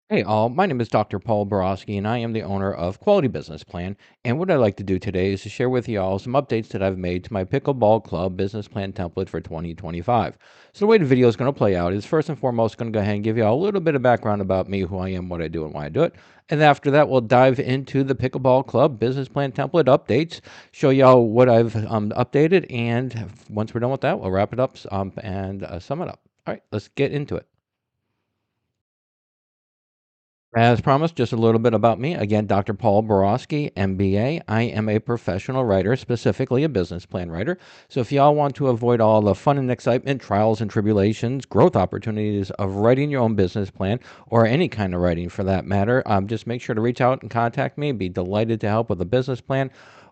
Hey all, my name is Dr. Paul Borosky and I am the owner of Quality Business Plan. And what I'd like to do today is to share with you all some updates that I've made to my Pickleball Club business plan template for 2025. So the way the video is going to play out is first and foremost going to go ahead and give you all a little bit of background about me, who I am, what I do, and why I do it. And after that, we'll dive into the Pickleball Club business plan template updates, show y'all what I've updated. And once we're done with that, we'll wrap it up and sum it up. All right, let's get into it. As promised, just a little bit about me. Again, Dr. Paul Borosky, MBA. I am a professional writer, specifically a business plan writer. So if y'all want to avoid all the fun and excitement, trials and tribulations, growth opportunities of writing your own business plan, or any kind of writing for that matter, just make sure to reach out and contact me. Be delighted to help with a business plan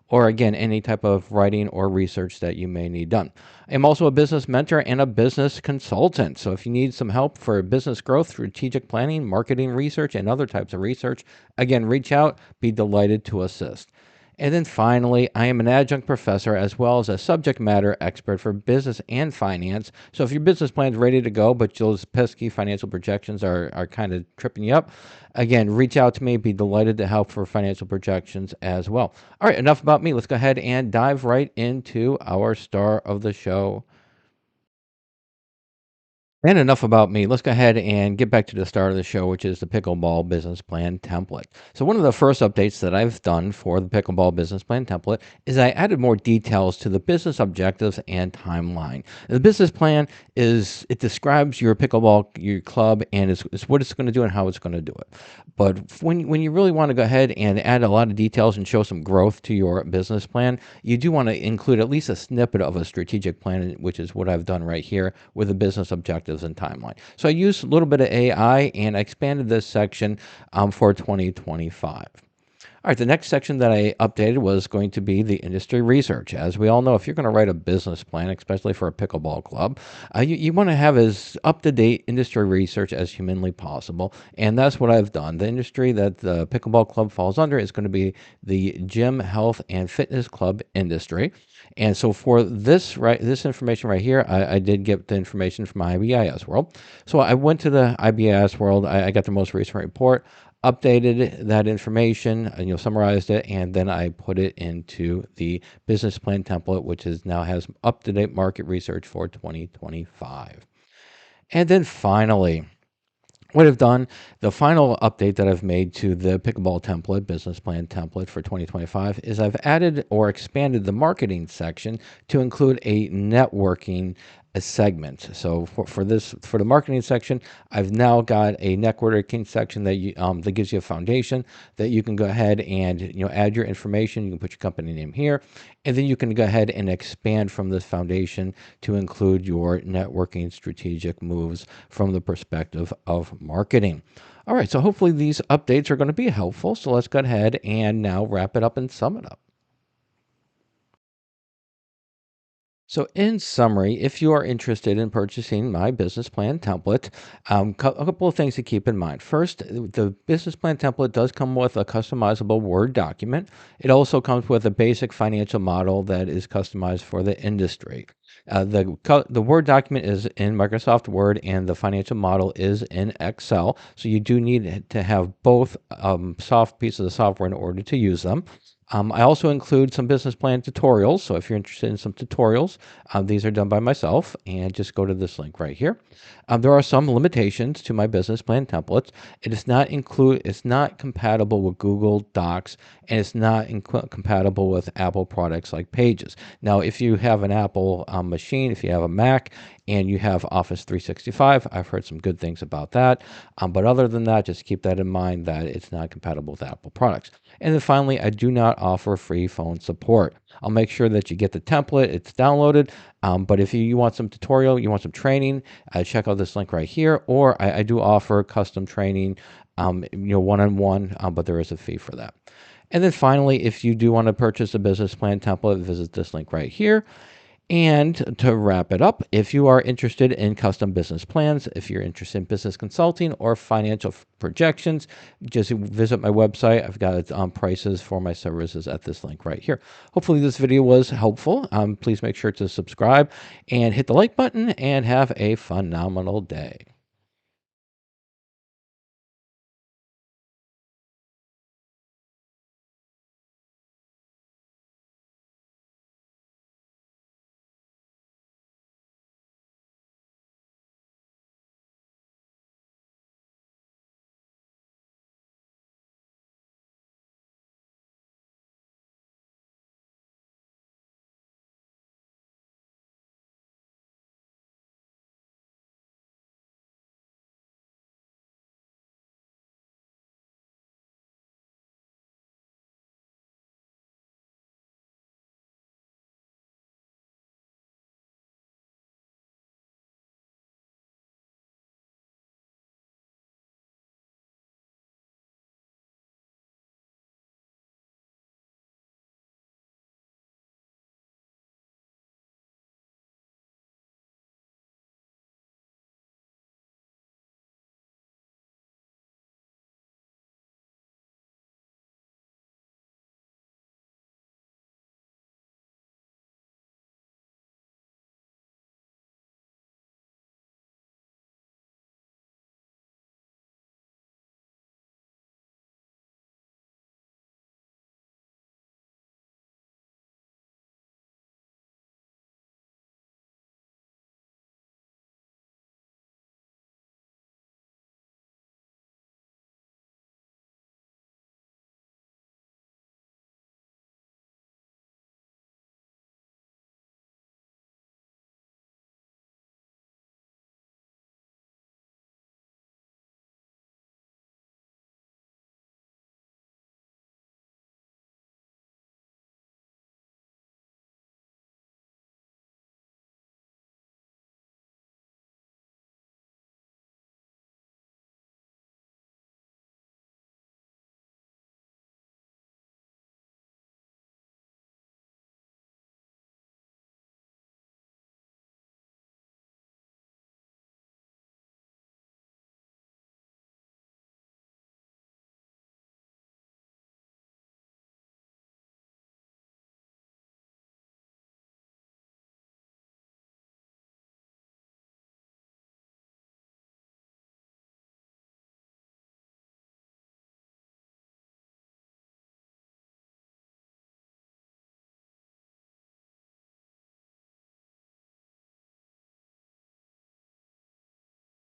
or again, any type of writing or research that you may need done. I'm also a business mentor and a business consultant. So if you need some help for business growth, strategic planning, marketing research, and other types of research, again, reach out. Be delighted to assist. And then finally, I am an adjunct professor as well as a subject matter expert for business and finance. So if your business plan is ready to go, but those pesky financial projections are kind of tripping you up, again, reach out to me. Be delighted to help for financial projections as well. All right, enough about me. Let's go ahead and dive right into our star of the show. And enough about me. Let's go ahead and get back to the start of the show, which is the pickleball business plan template. So, one of the first updates that I've done for the pickleball business plan template is I added more details to the business objectives and timeline. The business plan is it describes your pickleball, your club, and it's what it's going to do and how it's going to do it. But when you really want to go ahead and add a lot of details and show some growth to your business plan, you do want to include at least a snippet of a strategic plan, which is what I've done right here with the business objectives and timeline. So I used a little bit of AI and I expanded this section for 2025. All right, the next section that I updated was going to be the industry research. As we all know, if you're going to write a business plan, especially for a pickleball club, you want to have as up to date industry research as humanly possible. And that's what I've done. The industry that the pickleball club falls under is going to be the gym, health, and fitness club industry. And so for this information right here, I did get the information from IBIS World. So I went to the IBIS World. I got the most recent report, updated that information, and summarized it, and then I put it into the business plan template, which is now has up to date market research for 2025. And then finally, what I've done, the final update that I've made to the pickleball template, business plan template for 2025, is I've added or expanded the marketing section to include a networking segment. So for the marketing section, I've now got a networking section that gives you a foundation that you can go ahead and add your information. You can put your company name here, and then you can go ahead and expand from this foundation to include your networking strategic moves from the perspective of marketing. All right, so hopefully these updates are going to be helpful. So let's go ahead and now wrap it up and sum it up. So, in summary, if you are interested in purchasing my business plan template, a couple of things to keep in mind. First, the business plan template does come with a customizable Word document. It also comes with a basic financial model that is customized for the industry. The Word document is in Microsoft Word, and the financial model is in Excel. So you do need to have both soft pieces of software in order to use them. I also include some business plan tutorials. So if you're interested in some tutorials, these are done by myself, and just go to this link right here. There are some limitations to my business plan templates. It's not compatible with Google Docs, and it's not compatible with Apple products like Pages. Now, if you have an Apple machine, if you have a Mac, and you have Office 365, I've heard some good things about that. But other than that, just keep that in mind that it's not compatible with Apple products. And then finally, I do not offer free phone support. I'll make sure that you get the template, it's downloaded. But if you want some tutorial, you want some training, check out this link right here. Or I do offer custom training, one-on-one, but there is a fee for that. And then finally, if you do want to purchase a business plan template, visit this link right here. And to wrap it up, if you are interested in custom business plans, if you're interested in business consulting or financial projections, just visit my website. I've got prices for my services at this link right here. Hopefully this video was helpful. Please make sure to subscribe and hit the like button and have a phenomenal day.